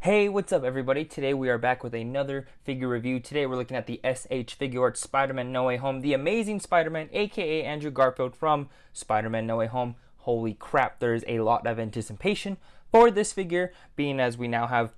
Hey, what's up everybody? Today we are back with another figure review. Today we're looking at the SH Figuarts Spider-Man No Way Home, the Amazing Spider-Man, aka Andrew Garfield from Spider-Man No Way Home. Holy crap, there's a lot of anticipation for this figure, being as we now have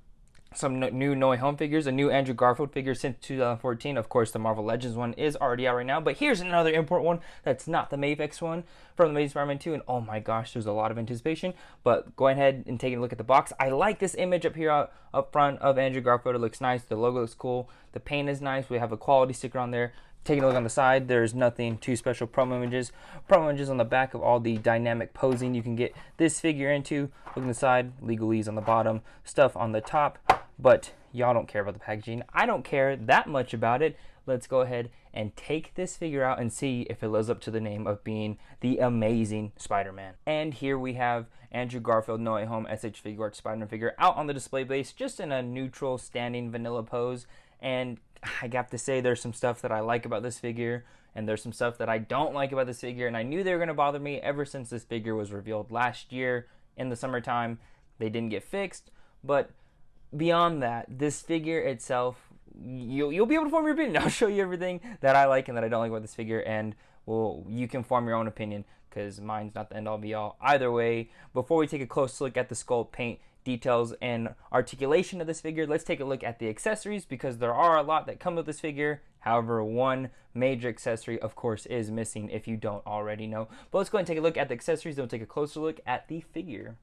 some new No Way Home figures, a new Andrew Garfield figure since 2014. Of course, the Marvel Legends one is already out right now, but here's another important one that's not the Mafex one from the Amazing Spider-Man 2, and oh my gosh, there's a lot of anticipation. But go ahead and take a look at the box. I like this image up here up front of Andrew Garfield. It looks nice. The logo looks cool. The paint is nice. We have a quality sticker on there. Taking a look on the side, there's nothing too special. Promo images on the back of all the dynamic posing you can get this figure into. Look on the side, legalese on the bottom, stuff on the top. But y'all don't care about the packaging. I don't care that much about it. Let's go ahead and take this figure out and see if it lives up to the name of being the Amazing Spider-Man. And here we have Andrew Garfield No Way Home SH Figuarts Spider-Man figure out on the display base, just in a neutral standing vanilla pose. And I have to say, there's some stuff that I like about this figure, and there's some stuff that I don't like about this figure, and I knew they were going to bother me ever since this figure was revealed last year in the summertime. They didn't get fixed, but beyond that, this figure itself, you'll be able to form your opinion. I'll show you everything that I like and that I don't like about this figure, and well, you can form your own opinion, because mine's not the end all be all either way. Before we take a close look at the sculpt, paint, details, and articulation of this figure, let's take a look at the accessories, because there are a lot that come with this figure. However, one major accessory, of course, is missing if you don't already know. But let's go ahead and take a look at the accessories, then we'll take a closer look at the figure.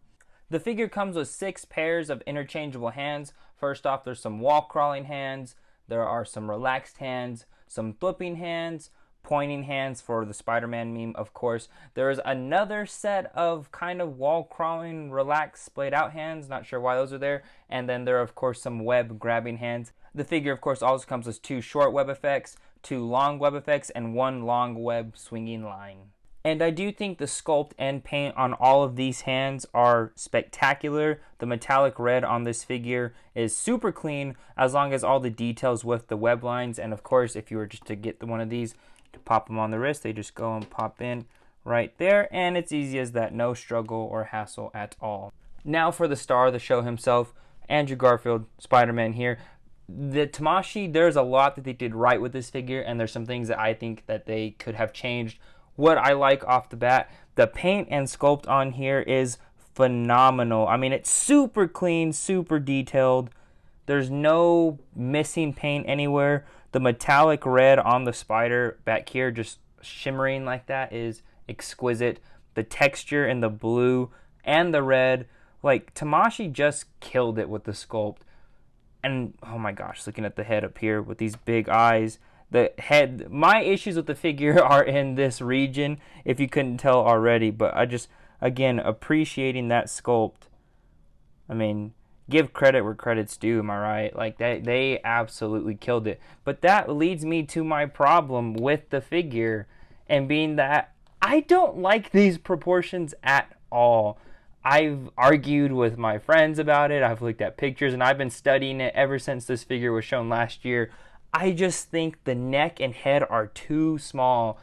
The figure comes with 6 pairs of interchangeable hands. First off, there's some wall crawling hands, there are some relaxed hands, some flipping hands, pointing hands for the Spider-Man meme, of course. There is another set of kind of wall crawling, relaxed, splayed out hands. Not sure why those are there. And then there are, of course, some web grabbing hands. The figure, of course, also comes with 2 short web effects, 2 long web effects, and 1 long web swinging line. And I do think the sculpt and paint on all of these hands are spectacular. The metallic red on this figure is super clean, as long as all the details with the web lines. And of course, if you were just to get one of these, to pop them on the wrist, they just go and pop in right there. And it's easy as that, no struggle or hassle at all. Now for the star of the show himself, Andrew Garfield, Spider-Man here. The Tamashii, there's a lot that they did right with this figure, and there's some things that I think that they could have changed. What I like off the bat, the paint and sculpt on here is phenomenal. I mean, it's super clean, super detailed. There's no missing paint anywhere. The metallic red on the spider back here, just shimmering like that, is exquisite. The texture in the blue and the red, like, Tamashii just killed it with the sculpt. And oh my gosh, looking at the head up here with these big eyes. The head, my issues with the figure are in this region, if you couldn't tell already, but I just, again, appreciating that sculpt. I mean, give credit where credit's due, am I right? Like, they absolutely killed it. But that leads me to my problem with the figure, and being that I don't like these proportions at all. I've argued with my friends about it, I've looked at pictures, and I've been studying it ever since this figure was shown last year. I just think the neck and head are too small.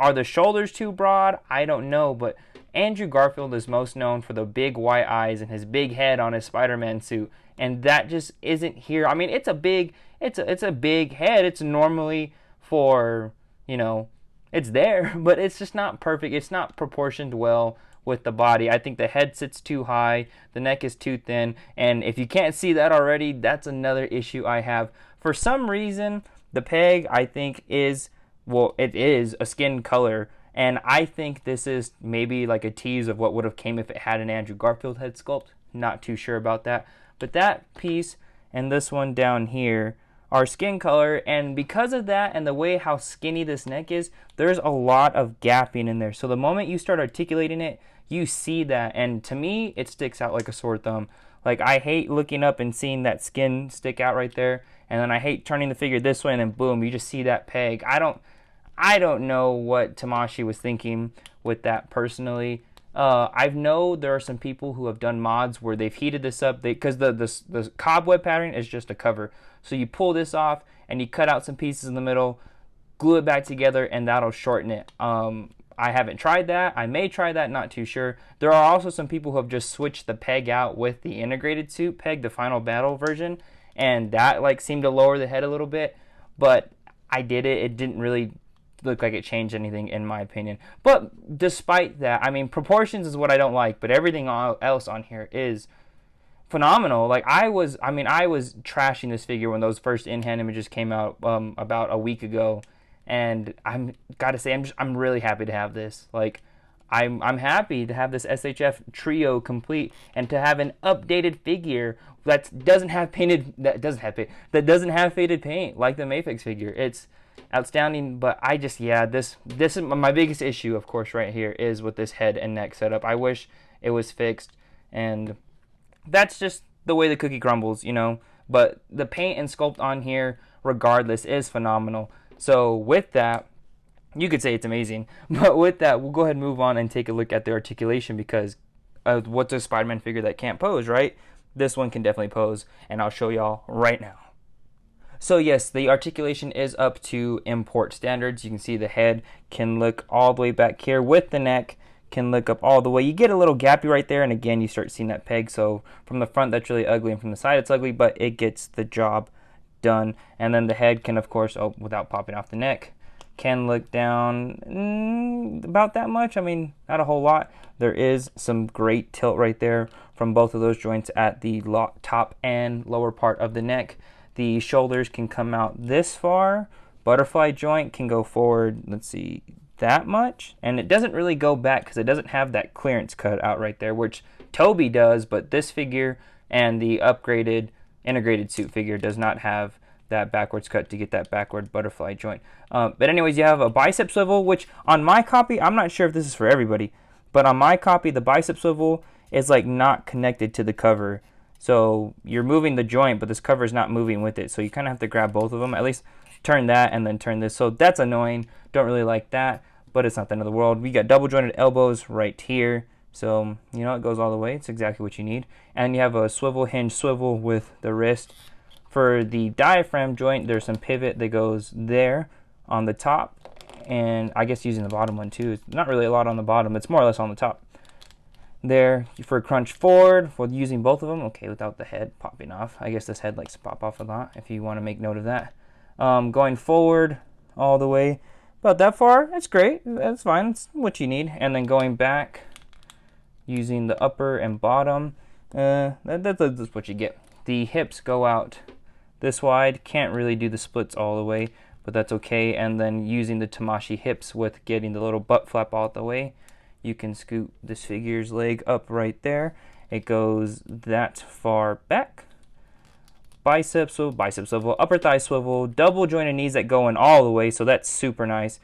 Are the shoulders too broad? I don't know, but Andrew Garfield is most known for the big white eyes and his big head on his Spider-Man suit, and that just isn't here. I mean, it's a big head. It's normally for, you know, it's there, but it's just not perfect. It's not proportioned well with the body. I think the head sits too high, the neck is too thin, and if you can't see that already, that's another issue I have. For some reason, the peg, I think, is, well, it is a skin color, and I think this is maybe like a tease of what would have came if it had an Andrew Garfield head sculpt. Not too sure about that, but that piece and this one down here are skin color, and because of that and the way how skinny this neck is, there's a lot of gapping in there. So the moment you start articulating it, you see that, and to me, it sticks out like a sore thumb. Like, I hate looking up and seeing that skin stick out right there, and then I hate turning the figure this way, and then boom, you just see that peg. I don't know what Tamashii was thinking with that personally. I know there are some people who have done mods where they've heated this up, because the cobweb pattern is just a cover. So you pull this off, and you cut out some pieces in the middle, glue it back together, and that'll shorten it. I haven't tried that. I may try that, not too sure. There are also some people who have just switched the peg out with the integrated suit peg, the final battle version, and that like seemed to lower the head a little bit. But I did it. It didn't really look like it changed anything in my opinion. But despite that, I mean, proportions is what I don't like, but everything else on here is phenomenal. Like I was trashing this figure when those first in-hand images came out about a week ago, and I'm really happy to have this. Like I'm happy to have this SHF trio complete and to have an updated figure that doesn't have faded paint like the Mafex figure. It's outstanding, but this is my biggest issue, of course, right here is with this head and neck setup. I wish it was fixed, and that's just the way the cookie crumbles, you know. But the paint and sculpt on here, regardless, is phenomenal. So with that, you could say it's amazing. But with that, we'll go ahead and move on and take a look at the articulation, because what's a Spider-Man figure that can't pose, right? This one can definitely pose, and I'll show y'all right now. So yes, the articulation is up to import standards. You can see the head can look all the way back here with the neck, can look up all the way. You get a little gappy right there, and again, you start seeing that peg. So from the front, that's really ugly, and from the side, it's ugly, but it gets the job done. And then the head can, of course, without popping off the neck, can look down about that much. I mean, not a whole lot. There is some great tilt right there from both of those joints at the top and lower part of the neck. The shoulders can come out this far. Butterfly joint can go forward, let's see, that much. And it doesn't really go back because it doesn't have that clearance cut out right there, which Toby does, but this figure and the upgraded integrated suit figure does not have that backwards cut to get that backward butterfly joint. But anyways, you have a bicep swivel, which on my copy, I'm not sure if this is for everybody, but on my copy, the bicep swivel is like not connected to the cover. So you're moving the joint, but this cover is not moving with it. So you kind of have to grab both of them, at least turn that and then turn this. So that's annoying. Don't really like that, but it's not the end of the world. We got double jointed elbows right here. So, you know, it goes all the way. It's exactly what you need. And you have a swivel hinge swivel with the wrist. For the diaphragm joint, there's some pivot that goes there on the top. And I guess using the bottom one too. It's not really a lot on the bottom. It's more or less on the top. There for crunch forward for using both of them. Okay, without the head popping off. I guess this head likes to pop off a lot if you want to make note of that. Going forward all the way about that far, that's great. That's fine. That's what you need. And then going back using the upper and bottom, that's what you get. The hips go out this wide. Can't really do the splits all the way, but that's okay. And then using the Tamashi hips with getting the little butt flap all the way, you can scoot this figure's leg up right there. It goes that far back. Bicep swivel, upper thigh swivel, double jointed knees that go in all the way, so that's super nice.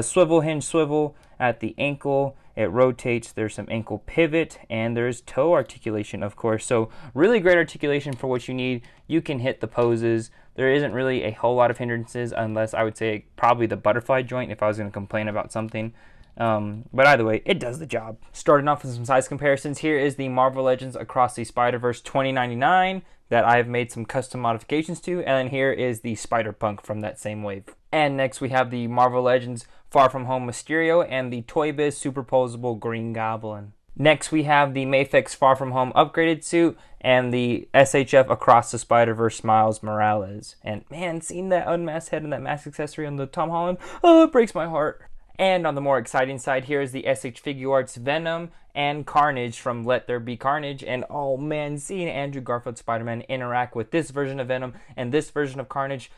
Swivel hinge swivel at the ankle. It rotates. There's some ankle pivot, and there's toe articulation, of course. So really great articulation for what you need. You can hit the poses. There isn't really a whole lot of hindrances, unless I would say probably the butterfly joint if I was going to complain about something. But either way, it does the job. Starting off with some size comparisons, here is the Marvel Legends Across the Spider-Verse 2099 that I've made some custom modifications to, and then here is the Spider-Punk from that same wave. And next we have the Marvel Legends Far From Home Mysterio and the Toy Biz Superposable Green Goblin. Next we have the Mafex Far From Home upgraded suit and the SHF Across the Spider-Verse Miles Morales. And man, seeing that unmasked head and that mask accessory on the Tom Holland, oh, it breaks my heart. And on the more exciting side, here is the SH Figuarts Venom and Carnage from Let There Be Carnage. And oh man, seeing Andrew Garfield Spider-Man interact with this version of Venom and this version of Carnage,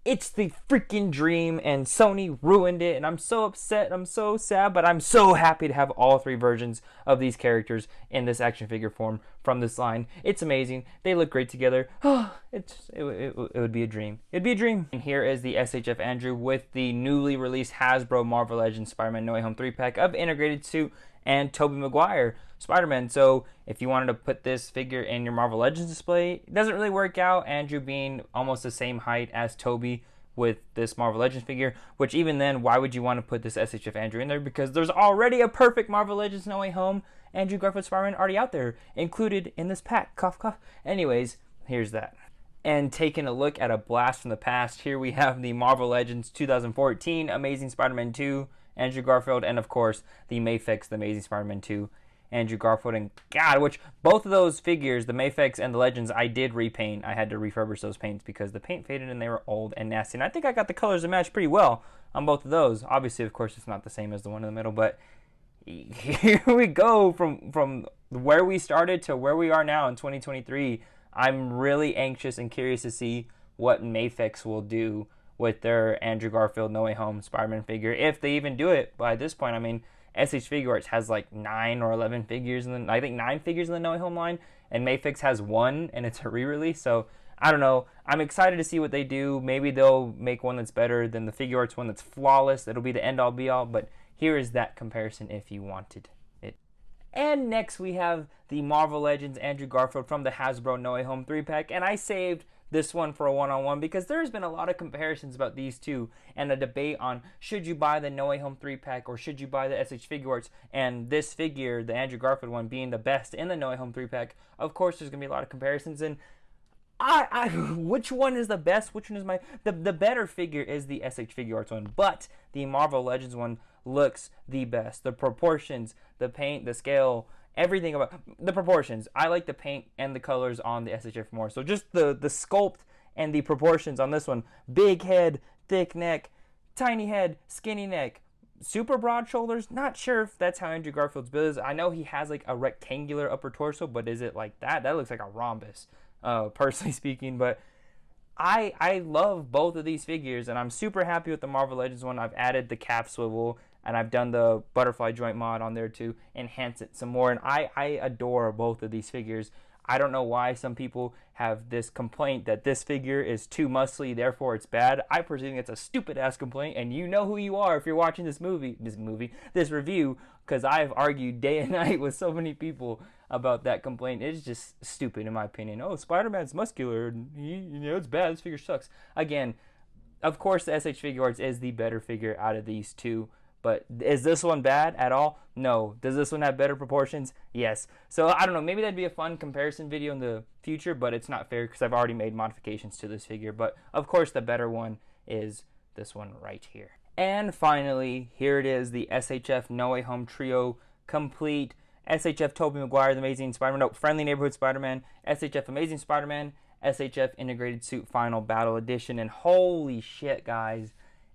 it's the freaking dream, and Sony ruined it, and I'm so upset, I'm so sad, but I'm so happy to have all three versions of these characters in this action figure form from this line. It's amazing. They look great together. It would be a dream. It'd be a dream. And here is the SHF Andrew with the newly released Hasbro Marvel Legends Spider-Man No Way Home 3-pack of integrated suit and Tobey Maguire Spider-Man. So if you wanted to put this figure in your Marvel Legends display, it doesn't really work out, Andrew being almost the same height as Tobey with this Marvel Legends figure, which even then, why would you want to put this SHF Andrew in there? Because there's already a perfect Marvel Legends No Way Home Andrew Garfield Spider-Man already out there, included in this pack. Cough, cough. Anyways, here's that. And taking a look at a blast from the past, here we have the Marvel Legends 2014 Amazing Spider-Man 2 Andrew Garfield, and of course the Mafex, the Amazing Spider-Man 2, Andrew Garfield, and God, which both of those figures, the Mafex and the Legends, I did repaint. I had to refurbish those paints because the paint faded and they were old and nasty. And I think I got the colors to match pretty well on both of those. Obviously, of course, it's not the same as the one in the middle, but here we go from where we started to where we are now in 2023. I'm really anxious and curious to see what Mafex will do with their Andrew Garfield No Way Home Spider-Man figure, if they even do it by this point. I mean, SH Figuarts has like 9 or 11 figures, and I think 9 figures in the No Way Home line, and Mafex has 1, and it's a re-release. So I don't know. I'm excited to see what they do. Maybe they'll make one that's better than the Figuarts one that's flawless. It'll be the end-all be-all, but here is that comparison if you wanted it. And next we have the Marvel Legends Andrew Garfield from the Hasbro No Way Home 3-pack, and I saved this one for a one-on-one because there's been a lot of comparisons about these two and a debate on should you buy the No Way Home 3-pack or should you buy the SH Figuarts, and this figure, the Andrew Garfield one, being the best in the No Way Home 3-pack. Of course there's going to be a lot of comparisons, and which one is the best? Which one is the better figure is the SH Figuarts one, but the Marvel Legends one looks the best. The proportions, the paint, the scale, everything about the proportions. I like the paint and the colors on the SHF more. So just the sculpt and the proportions on this one. Big head, thick neck, tiny head, skinny neck, super broad shoulders. Not sure if that's how Andrew Garfield's build is. I know he has like a rectangular upper torso, but is it like that? That looks like a rhombus, personally speaking. But I love both of these figures, and I'm super happy with the Marvel Legends one. I've added the calf swivel, and I've done the butterfly joint mod on there to enhance it some more. And I adore both of these figures. I don't know why some people have this complaint that this figure is too muscly, therefore it's bad. I presume it's a stupid-ass complaint, and you know who you are if you're watching this review, because I've argued day and night with so many people about that complaint. It's just stupid in my opinion. Oh, Spider-Man's muscular, and it's bad, this figure sucks. Again, of course the SH Figuarts is the better figure out of these two. But is this one bad at all? No. Does this one have better proportions? Yes. So I don't know. Maybe that'd be a fun comparison video in the future, but it's not fair because I've already made modifications to this figure. But of course the better one is this one right here. And finally, here it is, the SHF No Way Home Trio Complete. SHF Tobey Maguire, The Amazing Spider-Man, no, Friendly Neighborhood Spider-Man, SHF Amazing Spider-Man, SHF Integrated Suit Final Battle Edition. And holy shit, guys.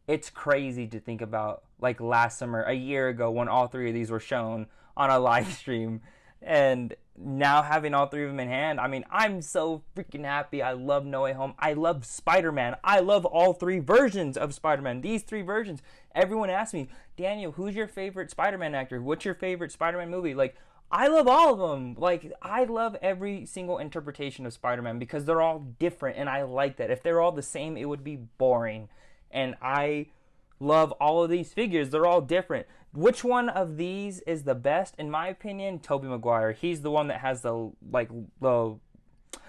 It's crazy to think about, like last summer, a year ago, when all three of these were shown on a live stream, and now having all three of them in hand. I mean, I'm so freaking happy. I love No Way Home. I love Spider-Man. I love all three versions of Spider-Man. These three versions. Everyone asks me, Daniel, who's your favorite Spider-Man actor? What's your favorite Spider-Man movie? Like, I love all of them. Like, I love every single interpretation of Spider-Man because they're all different, and I like that. If they're all the same, it would be boring. And I love all of these figures. They're all different. Which one of these is the best? In my opinion, Tobey Maguire. He's the one that has the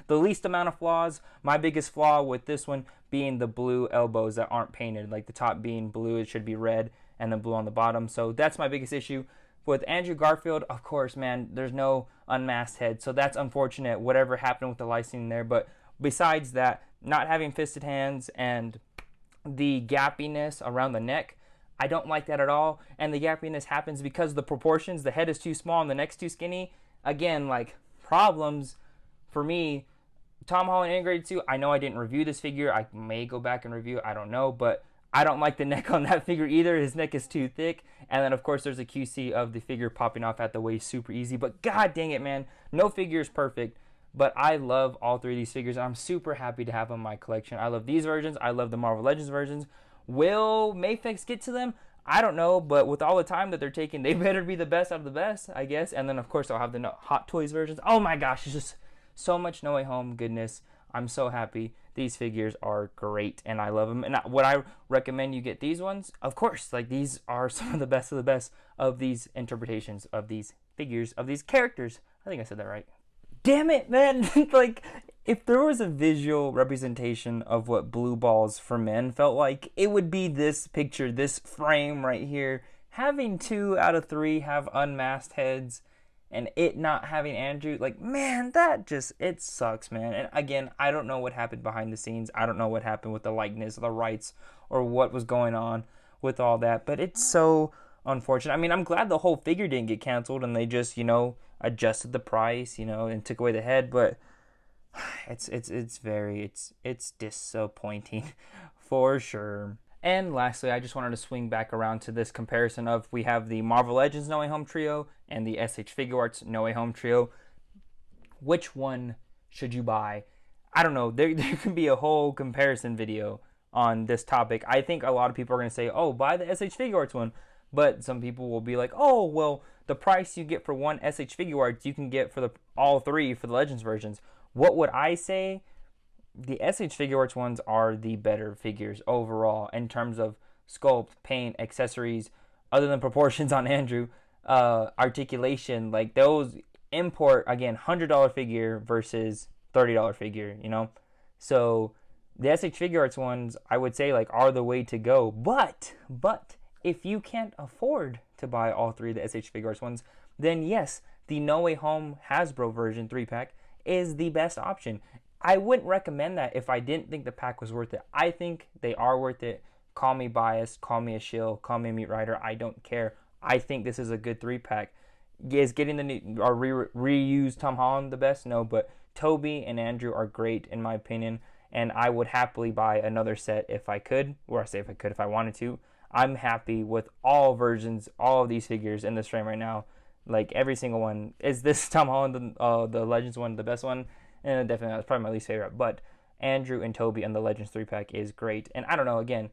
least amount of flaws. My biggest flaw with this one being the blue elbows that aren't painted. Like the top being blue, it should be red, and then blue on the bottom. So that's my biggest issue. With Andrew Garfield, of course, man, there's no unmasked head. So that's unfortunate, whatever happened with the licensing there. But besides that, not having fisted hands and the gappiness around the neck, I don't like that at all. And the gappiness happens because the proportions, the head is too small and the neck's too skinny. Again, like, problems for me. Tom Holland Integrated Suit, I know I didn't review this figure. I may go back and review, I don't know, but I don't like the neck on that figure either. His neck is too thick. And then of course there's a QC of the figure popping off at the waist, super easy. But god dang it, man, no figure is perfect. But I love all three of these figures. I'm super happy to have them in my collection. I love these versions. I love the Marvel Legends versions. Will Mafex get to them? I don't know, but with all the time that they're taking, they better be the best out of the best, I guess. And then, of course, I'll have the Hot Toys versions. Oh my gosh, it's just so much No Way Home goodness. I'm so happy. These figures are great, and I love them. And would I recommend you get these ones? Of course. Like, these are some of the best of these interpretations of these figures, of these characters. I think I said that right. Damn it, man. Like, if there was a visual representation of what Blue Balls for Men felt like, it would be this picture, this frame right here. Having 2 out of 3 have unmasked heads and it not having Andrew, like, man, that just, it sucks, man. And again, I don't know what happened behind the scenes. I don't know what happened with the likeness, the rights, or what was going on with all that. But it's so unfortunate. I mean, I'm glad the whole figure didn't get canceled and they just, adjusted the price, and took away the head, but it's disappointing for sure. And lastly, I just wanted to swing back around to this comparison of we have the Marvel Legends No Way Home trio and the SH Figuarts No Way Home trio. Which one should you buy? I don't know. There can be a whole comparison video on this topic. I think a lot of people are going to say, oh, buy the SH Figuarts one. But some people will be like, oh, well, the price you get for one SH Figuarts, you can get for all three for the Legends versions. What would I say? The SH Figuarts ones are the better figures overall in terms of sculpt, paint, accessories, other than proportions on Andrew, articulation. Like those import, again, $100 figure versus $30 figure, So the SH Figuarts ones, I would say, like, are the way to go. But if you can't afford to buy all three of the SH Figuarts ones, then yes, the No Way Home Hasbro version 3-pack is the best option. I wouldn't recommend that if I didn't think the pack was worth it. I think they are worth it. Call me biased, call me a shill, call me a meat rider. I don't care. I think this is a good 3-pack. Is getting the new or reused Tom Holland the best? No, but Toby and Andrew are great in my opinion, and I would happily buy another set if I could, or I say if I could, if I wanted to. I'm happy with all versions, all of these figures in this frame right now. Like every single one. Is this Tom Holland, the Legends one, the best one? And definitely, that's probably my least favorite. But Andrew and Toby and the Legends 3-pack is great. And I don't know, again,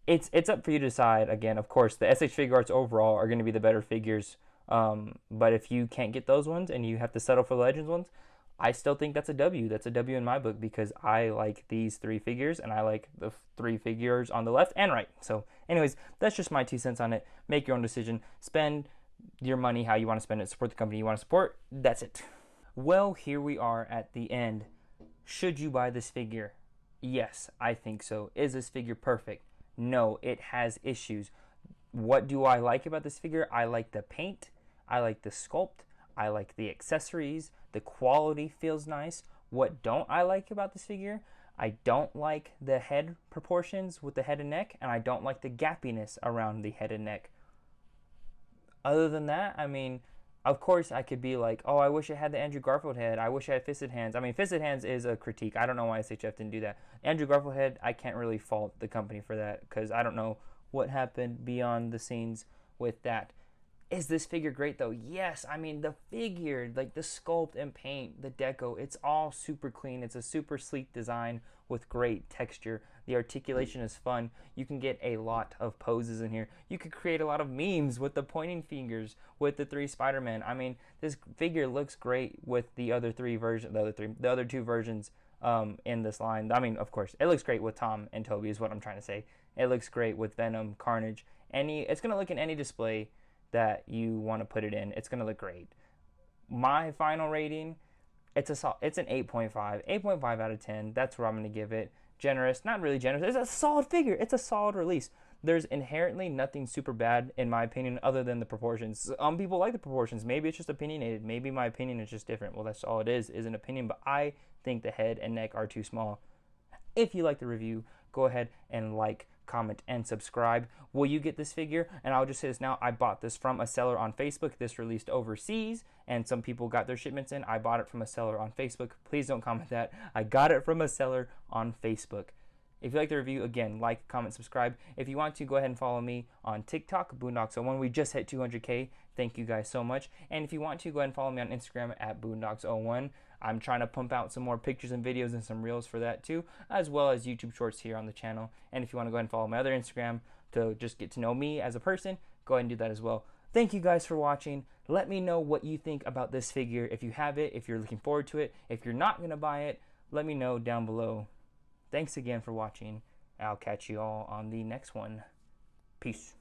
it's up for you to decide. Again, of course, the SH Figuarts overall are going to be the better figures. But if you can't get those ones and you have to settle for the Legends ones, I still think that's a W. That's a W in my book because I like these three figures and I like the three figures on the left and right. So anyways, that's just my 2 cents on it. Make your own decision. Spend your money how you want to spend it. Support the company you want to support. That's it. Well, here we are at the end. Should you buy this figure? Yes, I think so. Is this figure perfect? No, it has issues. What do I like about this figure? I like the paint. I like the sculpt. I like the accessories. The quality feels nice. What don't I like about this figure? I don't like the head proportions with the head and neck, and I don't like the gappiness around the head and neck. Other than that, I mean, of course I could be like, oh, I wish I had the Andrew Garfield head. I wish I had fisted hands. I mean, fisted hands is a critique. I don't know why SHF didn't do that. Andrew Garfield head, I can't really fault the company for that because I don't know what happened beyond the scenes with that. Is this figure great though? Yes. I mean, the figure, like the sculpt and paint, the deco, it's all super clean. It's a super sleek design with great texture. The articulation is fun. You can get a lot of poses in here. You could create a lot of memes with the pointing fingers, with the 3 Spider-Man. I mean, this figure looks great with the other two versions in this line. I mean, of course, it looks great with Tom and Toby is what I'm trying to say. It looks great with Venom, Carnage. It's going to look in any display that you want to put it in. It's going to look great. My final rating, it's an 8.5. 8.5 out of 10. That's what I'm going to give it. Generous, not really generous. It's a solid figure. It's a solid release. There's inherently nothing super bad, in my opinion, other than the proportions. People like the proportions. Maybe it's just opinionated. Maybe my opinion is just different. Well, that's all it is an opinion. But I think the head and neck are too small. If you like the review, go ahead and like, comment, and subscribe. Will you get this figure? And I'll just say this now, I bought this from a seller on Facebook. This released overseas and some people got their shipments in. I bought it from a seller on Facebook. Please don't comment that. I got it from a seller on Facebook. If you like the review, again, like, comment, subscribe. If you want to, go ahead and follow me on TikTok, Boondocks01. We just hit 200K. Thank you guys so much. And if you want to, go ahead and follow me on Instagram at Boondocks01. I'm trying to pump out some more pictures and videos and some reels for that too, as well as YouTube shorts here on the channel. And if you want to go ahead and follow my other Instagram to just get to know me as a person, go ahead and do that as well. Thank you guys for watching. Let me know what you think about this figure. If you have it, if you're looking forward to it, if you're not going to buy it, let me know down below. Thanks again for watching. I'll catch you all on the next one. Peace.